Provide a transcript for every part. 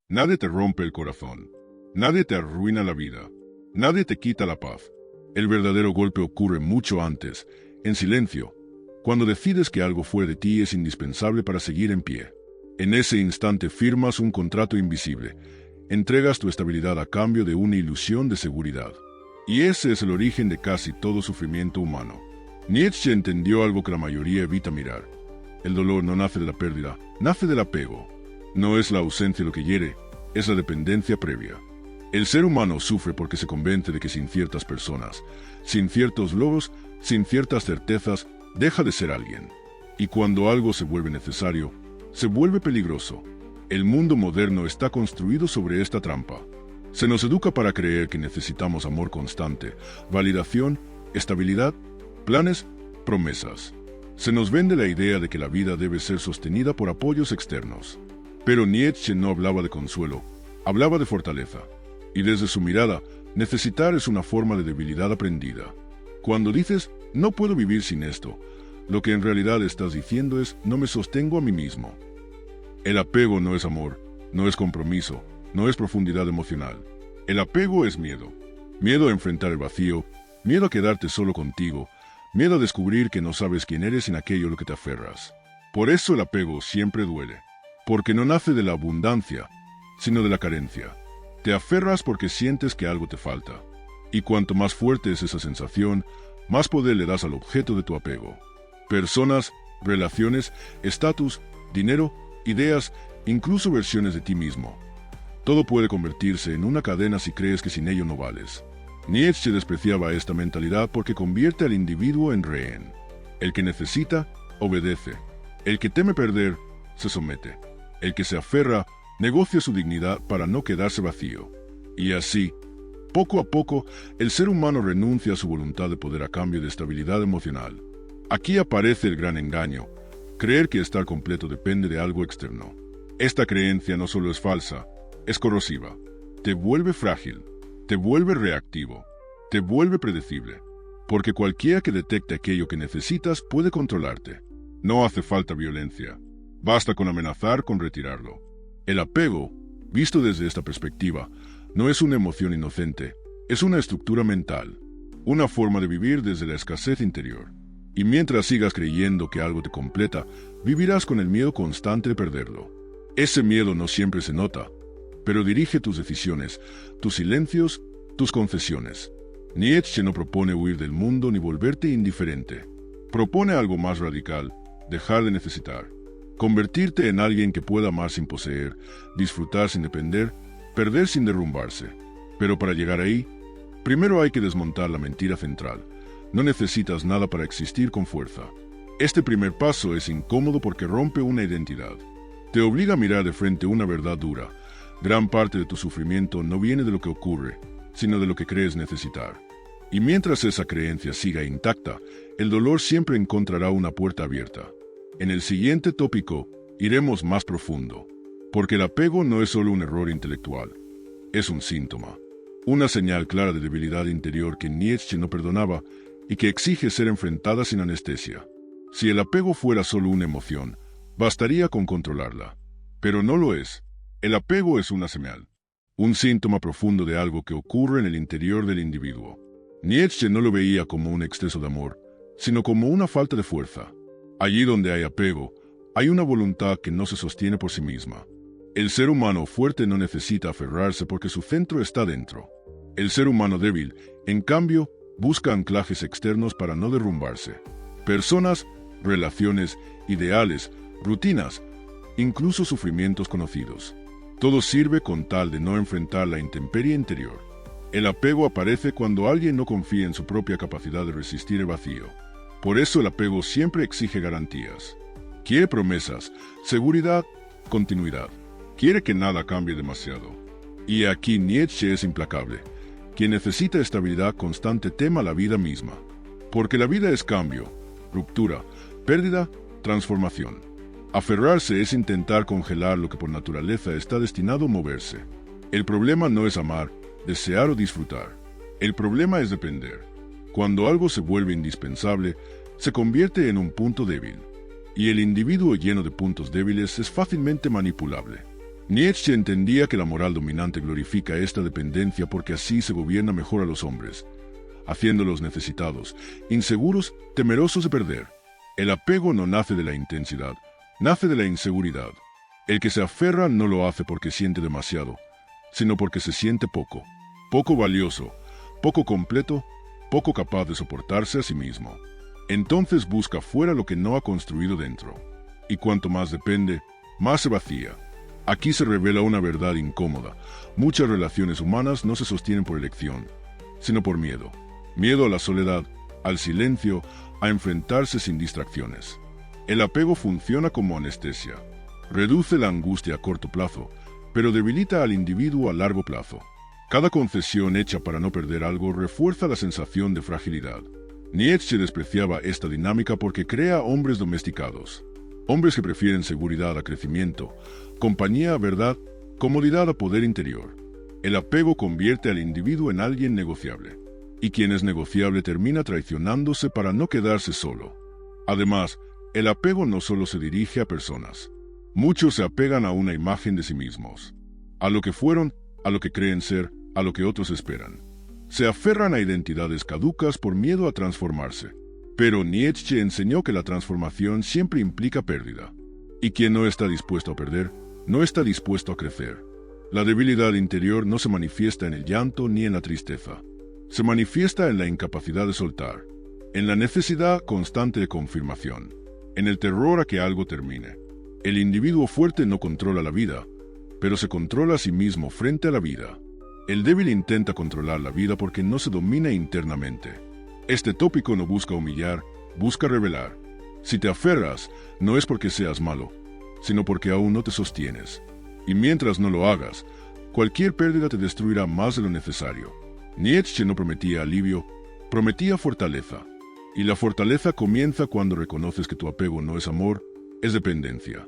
Nadie te rompe el corazón. Nadie te arruina la vida. Nadie te quita la paz. El verdadero golpe ocurre mucho antes, en silencio, cuando decides que algo fuera de ti es indispensable para seguir en pie. En ese instante firmas un contrato invisible. Entregas tu estabilidad a cambio de una ilusión de seguridad. Y ese es el origen de casi todo sufrimiento humano. Nietzsche entendió algo que la mayoría evita mirar. El dolor no nace de la pérdida, nace del apego. No es la ausencia lo que hiere, es la dependencia previa. El ser humano sufre porque se convence de que sin ciertas personas, sin ciertos logros, sin ciertas certezas, deja de ser alguien. Y cuando algo se vuelve necesario, se vuelve peligroso. El mundo moderno está construido sobre esta trampa. Se nos educa para creer que necesitamos amor constante, validación, estabilidad, planes, promesas. Se nos vende la idea de que la vida debe ser sostenida por apoyos externos. Pero Nietzsche no hablaba de consuelo, hablaba de fortaleza. Y desde su mirada, necesitar es una forma de debilidad aprendida. Cuando dices, no puedo vivir sin esto, lo que en realidad estás diciendo es, no me sostengo a mí mismo. El apego no es amor, no es compromiso, no es profundidad emocional. El apego es miedo. Miedo a enfrentar el vacío, miedo a quedarte solo contigo, miedo a descubrir que no sabes quién eres en aquello a lo que te aferras. Por eso el apego siempre duele, porque no nace de la abundancia, sino de la carencia. Te aferras porque sientes que algo te falta, y cuanto más fuerte es esa sensación, más poder le das al objeto de tu apego. Personas, relaciones, estatus, dinero, ideas, incluso versiones de ti mismo. Todo puede convertirse en una cadena si crees que sin ello no vales. Nietzsche despreciaba esta mentalidad porque convierte al individuo en rehén. El que necesita, obedece. El que teme perder, se somete. El que se aferra, negocia su dignidad para no quedarse vacío. Y así, poco a poco, el ser humano renuncia a su voluntad de poder a cambio de estabilidad emocional. Aquí aparece el gran engaño, creer que estar completo depende de algo externo. Esta creencia no solo es falsa, es corrosiva. Te vuelve frágil, te vuelve reactivo, te vuelve predecible. Porque cualquiera que detecte aquello que necesitas puede controlarte. No hace falta violencia. Basta con amenazar con retirarlo. El apego, visto desde esta perspectiva, no es una emoción inocente, es una estructura mental, una forma de vivir desde la escasez interior. Y mientras sigas creyendo que algo te completa, vivirás con el miedo constante de perderlo. Ese miedo no siempre se nota, pero dirige tus decisiones, tus silencios, tus concesiones. Nietzsche no propone huir del mundo ni volverte indiferente. Propone algo más radical, dejar de necesitar. Convertirte en alguien que pueda amar sin poseer, disfrutar sin depender, perder sin derrumbarse. Pero para llegar ahí, primero hay que desmontar la mentira central. No necesitas nada para existir con fuerza. Este primer paso es incómodo porque rompe una identidad. Te obliga a mirar de frente una verdad dura. Gran parte de tu sufrimiento no viene de lo que ocurre, sino de lo que crees necesitar. Y mientras esa creencia siga intacta, el dolor siempre encontrará una puerta abierta. En el siguiente tópico, iremos más profundo, porque el apego no es solo un error intelectual, es un síntoma, una señal clara de debilidad interior que Nietzsche no perdonaba y que exige ser enfrentada sin anestesia. Si el apego fuera solo una emoción, bastaría con controlarla, pero no lo es. El apego es una señal, un síntoma profundo de algo que ocurre en el interior del individuo. Nietzsche no lo veía como un exceso de amor, sino como una falta de fuerza. Allí donde hay apego, hay una voluntad que no se sostiene por sí misma. El ser humano fuerte no necesita aferrarse porque su centro está dentro. El ser humano débil, en cambio, busca anclajes externos para no derrumbarse. Personas, relaciones, ideales, rutinas, incluso sufrimientos conocidos. Todo sirve con tal de no enfrentar la intemperie interior. El apego aparece cuando alguien no confía en su propia capacidad de resistir el vacío. Por eso el apego siempre exige garantías. Quiere promesas, seguridad, continuidad. Quiere que nada cambie demasiado. Y aquí Nietzsche es implacable. Quien necesita estabilidad constante tema la vida misma. Porque la vida es cambio, ruptura, pérdida, transformación. Aferrarse es intentar congelar lo que por naturaleza está destinado a moverse. El problema no es amar, desear o disfrutar. El problema es depender. Cuando algo se vuelve indispensable, se convierte en un punto débil. Y el individuo lleno de puntos débiles es fácilmente manipulable. Nietzsche entendía que la moral dominante glorifica esta dependencia porque así se gobierna mejor a los hombres, haciéndolos necesitados, inseguros, temerosos de perder. El apego no nace de la intensidad, nace de la inseguridad. El que se aferra no lo hace porque siente demasiado, sino porque se siente poco, poco valioso, poco completo, poco capaz de soportarse a sí mismo. Entonces busca fuera lo que no ha construido dentro. Y cuanto más depende, más se vacía. Aquí se revela una verdad incómoda. Muchas relaciones humanas no se sostienen por elección, sino por miedo. Miedo a la soledad, al silencio, a enfrentarse sin distracciones. El apego funciona como anestesia. Reduce la angustia a corto plazo, pero debilita al individuo a largo plazo. Cada concesión hecha para no perder algo refuerza la sensación de fragilidad. Nietzsche despreciaba esta dinámica porque crea hombres domesticados. Hombres que prefieren seguridad a crecimiento, compañía a verdad, comodidad a poder interior. El apego convierte al individuo en alguien negociable. Y quien es negociable termina traicionándose para no quedarse solo. Además, el apego no solo se dirige a personas. Muchos se apegan a una imagen de sí mismos. A lo que fueron, a lo que creen ser, a lo que otros esperan. Se aferran a identidades caducas por miedo a transformarse. Pero Nietzsche enseñó que la transformación siempre implica pérdida. Y quien no está dispuesto a perder, no está dispuesto a crecer. La debilidad interior no se manifiesta en el llanto ni en la tristeza. Se manifiesta en la incapacidad de soltar, en la necesidad constante de confirmación, en el terror a que algo termine. El individuo fuerte no controla la vida, pero se controla a sí mismo frente a la vida. El débil intenta controlar la vida porque no se domina internamente. Este tópico no busca humillar, busca revelar. Si te aferras, no es porque seas malo, sino porque aún no te sostienes. Y mientras no lo hagas, cualquier pérdida te destruirá más de lo necesario. Nietzsche no prometía alivio, prometía fortaleza. Y la fortaleza comienza cuando reconoces que tu apego no es amor, es dependencia.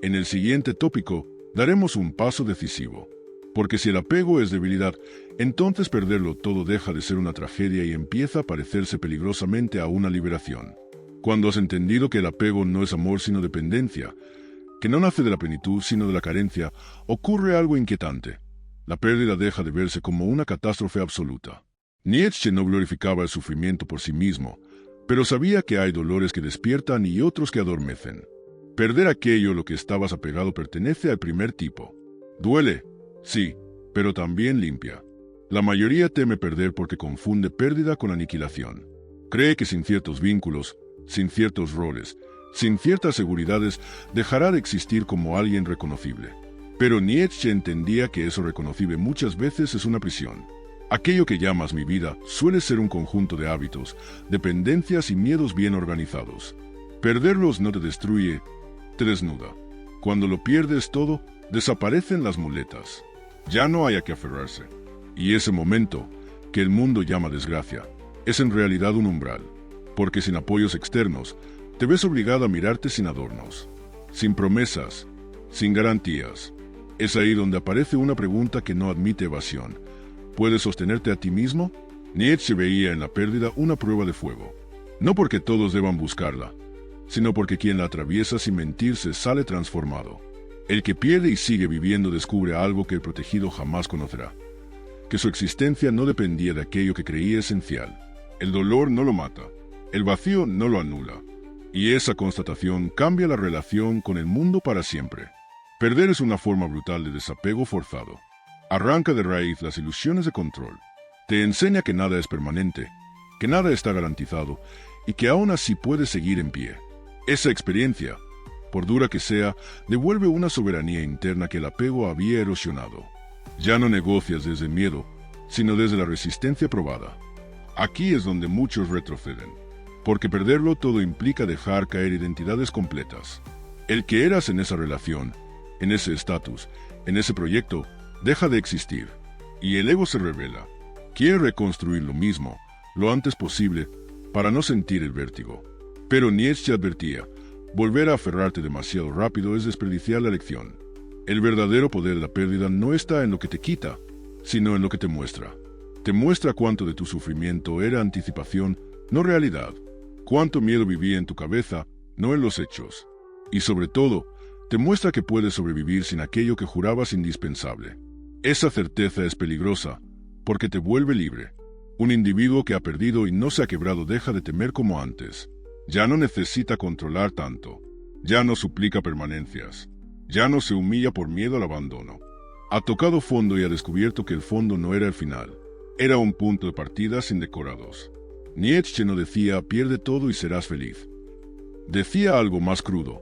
En el siguiente tópico, daremos un paso decisivo. Porque si el apego es debilidad, entonces perderlo todo deja de ser una tragedia y empieza a parecerse peligrosamente a una liberación. Cuando has entendido que el apego no es amor sino dependencia, que no nace de la plenitud sino de la carencia, ocurre algo inquietante. La pérdida deja de verse como una catástrofe absoluta. Nietzsche no glorificaba el sufrimiento por sí mismo, pero sabía que hay dolores que despiertan y otros que adormecen. Perder aquello a lo que estabas apegado pertenece al primer tipo. Duele, sí, pero también limpia. La mayoría teme perder porque confunde pérdida con aniquilación. Cree que sin ciertos vínculos, sin ciertos roles, sin ciertas seguridades, dejará de existir como alguien reconocible. Pero Nietzsche entendía que eso reconocible muchas veces es una prisión. Aquello que llamas mi vida suele ser un conjunto de hábitos, dependencias y miedos bien organizados. Perderlos no te destruye, te desnuda. Cuando lo pierdes todo, desaparecen las muletas. Ya no hay a qué aferrarse. Y ese momento, que el mundo llama desgracia, es en realidad un umbral. Porque sin apoyos externos, te ves obligado a mirarte sin adornos, sin promesas, sin garantías. Es ahí donde aparece una pregunta que no admite evasión. ¿Puedes sostenerte a ti mismo? Nietzsche veía en la pérdida una prueba de fuego. No porque todos deban buscarla, sino porque quien la atraviesa sin mentirse sale transformado. El que pierde y sigue viviendo descubre algo que el protegido jamás conocerá. Que su existencia no dependía de aquello que creía esencial. El dolor no lo mata, el vacío no lo anula. Y esa constatación cambia la relación con el mundo para siempre. Perder es una forma brutal de desapego forzado. Arranca de raíz las ilusiones de control. Te enseña que nada es permanente, que nada está garantizado y que aún así puedes seguir en pie. Esa experiencia, por dura que sea, devuelve una soberanía interna que el apego había erosionado. Ya no negocias desde el miedo, sino desde la resistencia probada. Aquí es donde muchos retroceden, porque perderlo todo implica dejar caer identidades completas. El que eras en esa relación, en ese estatus, en ese proyecto, deja de existir, y el ego se revela. Quiere reconstruir lo mismo, lo antes posible, para no sentir el vértigo. Pero Nietzsche advertía, volver a aferrarte demasiado rápido es desperdiciar la lección. El verdadero poder de la pérdida no está en lo que te quita, sino en lo que te muestra. Te muestra cuánto de tu sufrimiento era anticipación, no realidad. Cuánto miedo vivía en tu cabeza, no en los hechos. Y sobre todo, Te muestra que puedes sobrevivir sin aquello que jurabas indispensable. Esa certeza es peligrosa, porque te vuelve libre. Un individuo que ha perdido y no se ha quebrado deja de temer como antes. Ya no necesita controlar tanto. Ya no suplica permanencias. Ya no se humilla por miedo al abandono. Ha tocado fondo y ha descubierto que el fondo no era el final. Era un punto de partida sin decorados. Nietzsche no decía, pierde todo y serás feliz. Decía algo más crudo.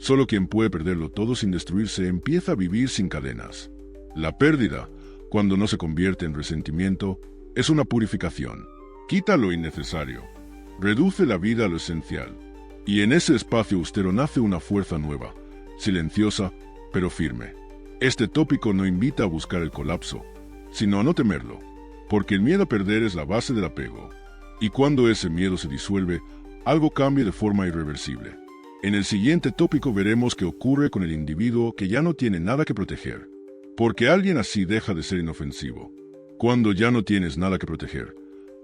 Solo quien puede perderlo todo sin destruirse empieza a vivir sin cadenas. La pérdida, cuando no se convierte en resentimiento, es una purificación. Quita lo innecesario. Reduce la vida a lo esencial. Y en ese espacio austero nace una fuerza nueva, silenciosa, pero firme. Este tópico no invita a buscar el colapso, sino a no temerlo, porque el miedo a perder es la base del apego. Y cuando ese miedo se disuelve, algo cambia de forma irreversible. En el siguiente tópico veremos qué ocurre con el individuo que ya no tiene nada que proteger, porque alguien así deja de ser inofensivo. Cuando ya no tienes nada que proteger,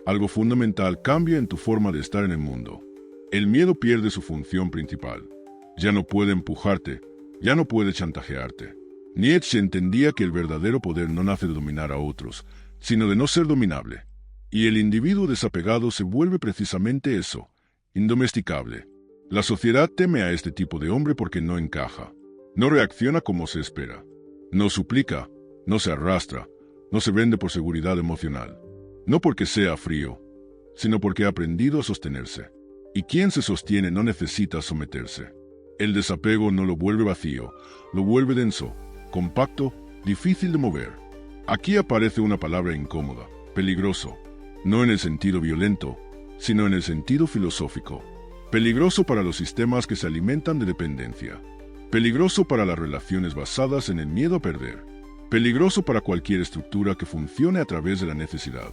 algo fundamental cambia en tu forma de estar en el mundo. El miedo pierde su función principal. Ya no puede empujarte, ya no puede chantajearte. Nietzsche entendía que el verdadero poder no nace de dominar a otros, sino de no ser dominable. Y el individuo desapegado se vuelve precisamente eso, indomesticable. La sociedad teme a este tipo de hombre porque no encaja. No reacciona como se espera. No suplica, no se arrastra, no se vende por seguridad emocional. No porque sea frío, sino porque ha aprendido a sostenerse. Y quien se sostiene no necesita someterse. El desapego no lo vuelve vacío, lo vuelve denso, compacto, difícil de mover. Aquí aparece una palabra incómoda, peligroso, no en el sentido violento, sino en el sentido filosófico. Peligroso para los sistemas que se alimentan de dependencia. Peligroso para las relaciones basadas en el miedo a perder. Peligroso para cualquier estructura que funcione a través de la necesidad.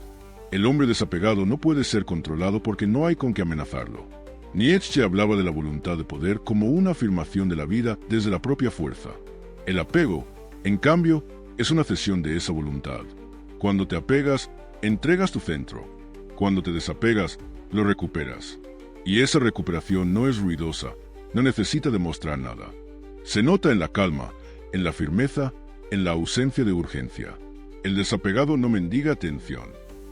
El hombre desapegado no puede ser controlado porque no hay con qué amenazarlo. Nietzsche hablaba de la voluntad de poder como una afirmación de la vida desde la propia fuerza. El apego, en cambio, es una cesión de esa voluntad. Cuando te apegas, entregas tu centro. Cuando te desapegas, lo recuperas. Y esa recuperación no es ruidosa, no necesita demostrar nada. Se nota en la calma, en la firmeza, en la ausencia de urgencia. El desapegado no mendiga atención,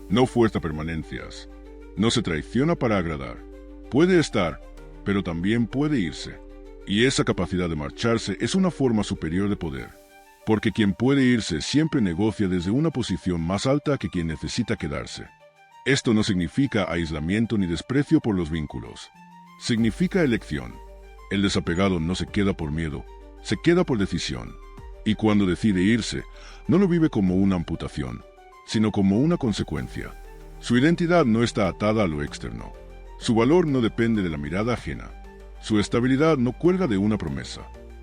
no fuerza permanencias, no se traiciona para agradar. Puede estar, pero también puede irse. Y esa capacidad de marcharse es una forma superior de poder. Porque quien puede irse siempre negocia desde una posición más alta que quien necesita quedarse. Esto no significa aislamiento ni desprecio por los vínculos. Significa elección. El desapegado no se queda por miedo, se queda por decisión. Y cuando decide irse, no lo vive como una amputación, sino como una consecuencia. Su identidad no está atada a lo externo. Su valor no depende de la mirada ajena. Su estabilidad no cuelga de una promesa.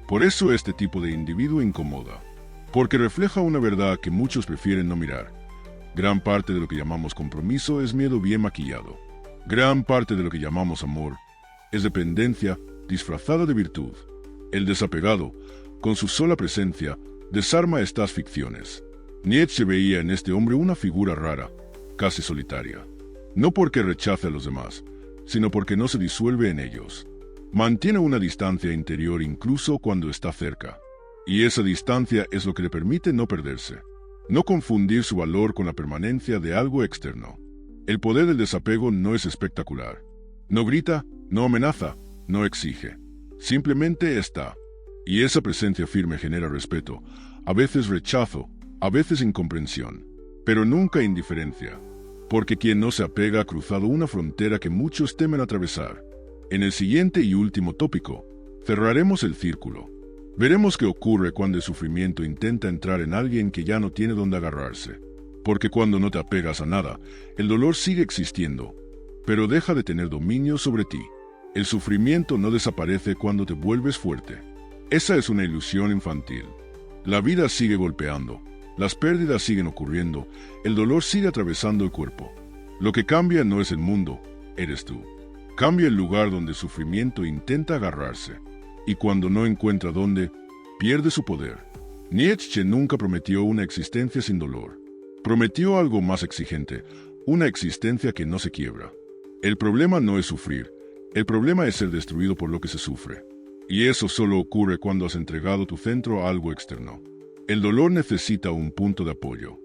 Por eso este tipo de individuo incomoda. Porque refleja una verdad que muchos prefieren no mirar. Gran parte de lo que llamamos compromiso es miedo bien maquillado. Gran parte de lo que llamamos amor es dependencia disfrazada de virtud. El desapegado, con su sola presencia, desarma estas ficciones. Nietzsche veía en este hombre una figura rara, casi solitaria. No porque rechace a los demás, sino porque no se disuelve en ellos. Mantiene una distancia interior incluso cuando está cerca. Y esa distancia es lo que le permite no perderse. No confundir su valor con la permanencia de algo externo. El poder del desapego no es espectacular. No grita, no amenaza, no exige. Simplemente está. Y esa presencia firme genera respeto, a veces rechazo, a veces incomprensión, pero nunca indiferencia. Porque quien no se apega ha cruzado una frontera que muchos temen atravesar. En el siguiente y último tópico, cerraremos el círculo. Veremos qué ocurre cuando el sufrimiento intenta entrar en alguien que ya no tiene dónde agarrarse. Porque cuando no te apegas a nada, el dolor sigue existiendo, pero deja de tener dominio sobre ti. El sufrimiento no desaparece cuando te vuelves fuerte. Esa es una ilusión infantil. La vida sigue golpeando, las pérdidas siguen ocurriendo, el dolor sigue atravesando el cuerpo. Lo que cambia no es el mundo, eres tú. Cambia el lugar donde el sufrimiento intenta agarrarse. Y cuando no encuentra dónde, pierde su poder. Nietzsche nunca prometió una existencia sin dolor. Prometió algo más exigente, una existencia que no se quiebra. El problema no es sufrir, el problema es ser destruido por lo que se sufre. Y eso solo ocurre cuando has entregado tu centro a algo externo. El dolor necesita un punto de apoyo.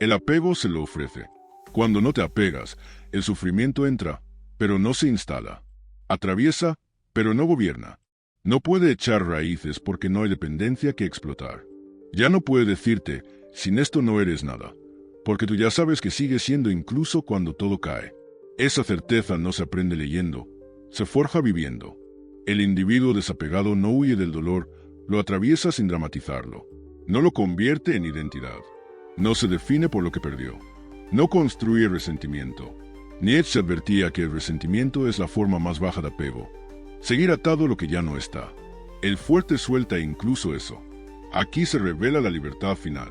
El apego se lo ofrece. Cuando no te apegas, el sufrimiento entra, pero no se instala. Atraviesa, pero no gobierna. No puede echar raíces porque no hay dependencia que explotar. Ya no puede decirte, sin esto no eres nada, porque tú ya sabes que sigues siendo incluso cuando todo cae. Esa certeza no se aprende leyendo, se forja viviendo. El individuo desapegado no huye del dolor, lo atraviesa sin dramatizarlo. No lo convierte en identidad. No se define por lo que perdió. No construye resentimiento. Nietzsche advertía que el resentimiento es la forma más baja de apego. Seguir atado a lo que ya no está. El fuerte suelta incluso eso. Aquí se revela la libertad final.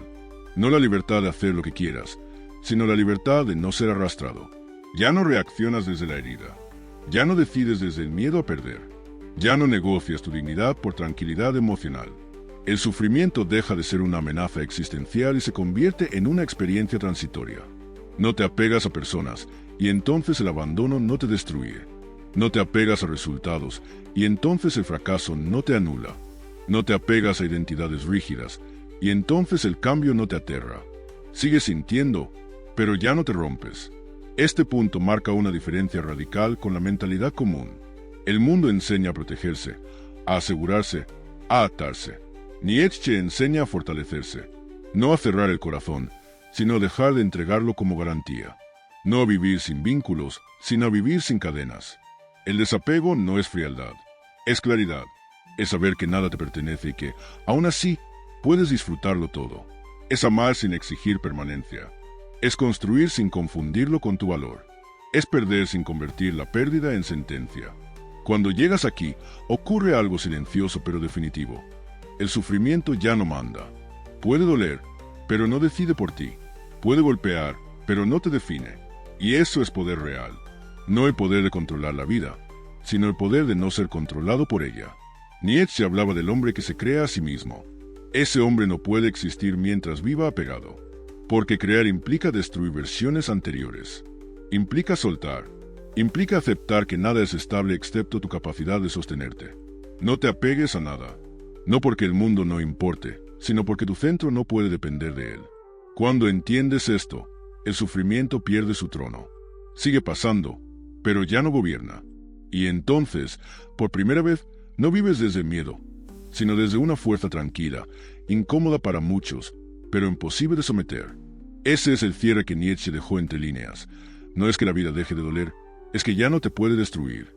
No la libertad de hacer lo que quieras, sino la libertad de no ser arrastrado. Ya no reaccionas desde la herida. Ya no decides desde el miedo a perder. Ya no negocias tu dignidad por tranquilidad emocional. El sufrimiento deja de ser una amenaza existencial y se convierte en una experiencia transitoria. No te apegas a personas, y entonces el abandono no te destruye. No te apegas a resultados, y entonces el fracaso no te anula. No te apegas a identidades rígidas, y entonces el cambio no te aterra. Sigues sintiendo, pero ya no te rompes. Este punto marca una diferencia radical con la mentalidad común. El mundo enseña a protegerse, a asegurarse, a atarse. Nietzsche enseña a fortalecerse, no a cerrar el corazón, sino a dejar de entregarlo como garantía. No a vivir sin vínculos, sino a vivir sin cadenas. El desapego no es frialdad, es claridad. Es saber que nada te pertenece y que, aún así, puedes disfrutarlo todo. Es amar sin exigir permanencia. Es construir sin confundirlo con tu valor. Es perder sin convertir la pérdida en sentencia. Cuando llegas aquí, ocurre algo silencioso pero definitivo. El sufrimiento ya no manda. Puede doler, pero no decide por ti. Puede golpear, pero no te define. Y eso es poder real. No el poder de controlar la vida, sino el poder de no ser controlado por ella. Nietzsche hablaba del hombre que se crea a sí mismo. Ese hombre no puede existir mientras viva apegado, porque crear implica destruir versiones anteriores. Implica soltar. Implica aceptar que nada es estable excepto tu capacidad de sostenerte. No te apegues a nada. No porque el mundo no importe, sino porque tu centro no puede depender de él. Cuando entiendes esto, el sufrimiento pierde su trono. Sigue pasando, pero ya no gobierna. Y entonces, por primera vez, no vives desde el miedo, sino desde una fuerza tranquila, incómoda para muchos, pero imposible de someter. Ese es el cierre que Nietzsche dejó entre líneas. No es que la vida deje de doler, es que ya no te puede destruir.